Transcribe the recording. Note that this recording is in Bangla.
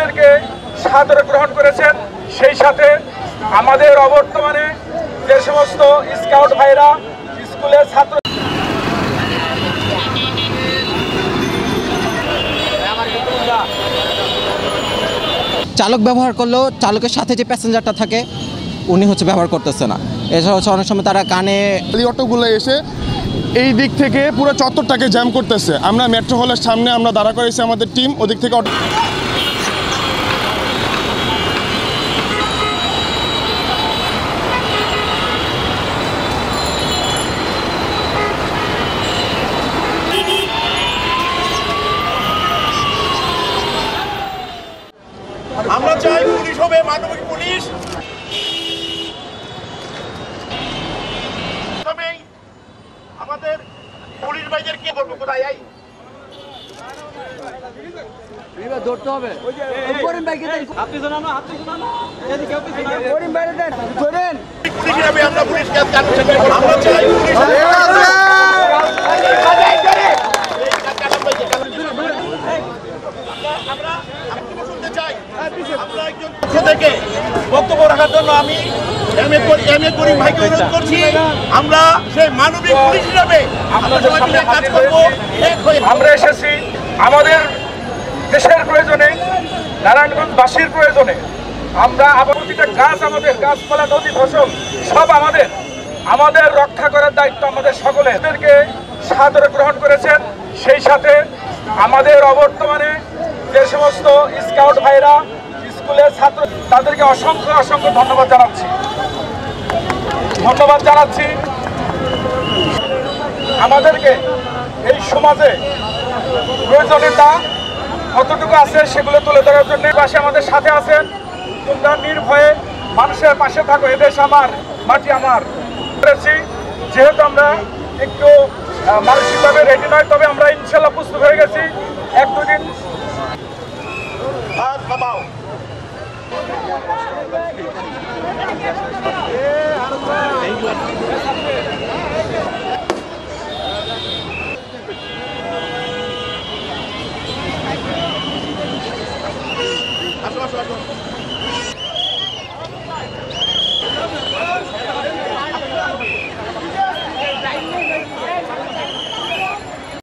তাদেরকে সাদরে গ্রহণ করেছেন। সেই সাথে আমাদের অবর্তমানে যে সমস্ত স্কাউট ভাইরা স্কুলের ছাত্র চালক ব্যবহার করলেও চালকের সাথে যে প্যাসেঞ্জারটা থাকে উনি ব্যবহার করতেছে না। এছাড়া অনেক সময় তারা কানে অটোগুলো এসে এই দিক থেকে পুরো চত্বরটাকে জ্যাম করতেছে। আমরা মেট্রো হলের সামনে আমরা দাঁড়া করেছি আমাদের টিম, ওদিক থেকে আমরা চাই পুলিশ হবে মানবিক পুলিশ। আমাদের পুলিশ ভাইদের কি করবো, কোথায় যাই ধরতে হবে। আমরা পুলিশকে আমরা চাই পুলিশ থেকে বক্তব্য রাখার জন্য আমি এম এ করিম ভাইকে অনুরোধ করছি। আমরা সেই মানবিক পুলিশ হিসাবে কাজ করব। আমরা এসেছি আমাদের দেশের প্রয়োজনে, নারায়ণগঞ্জবাসীর প্রয়োজনে। আমরা প্রতিটা গাছ আমাদের, গাছপালা, নদী, ফসল সব আমাদের রক্ষা করার দায়িত্ব আমাদের সকলের। এদেরকে সাদরে গ্রহণ করেছেন। সেই সাথে আমাদের অবর্তমানে যে সমস্ত স্কাউট ভাইরা স্কুলের ছাত্র তাদেরকে অসংখ্য অসংখ্য ধন্যবাদ জানাচ্ছি। আমাদেরকে এই সমাজে প্রয়োজনীয়তা কতটুকু আছে সেগুলো তুলে ধরার জন্য পাশে আমাদের সাথে আছেন। তোমরা নির্ভয়ে মানুষের পাশে থাকো, এদেশ আমার, মাটি আমার। যেহেতু আমরা একটু মানসিকভাবে রেডি নয়, তবে আমরা ইনশাল্লাহ প্রস্তুত হয়ে গেছি। 1-2 দিন আসো আসো আসো।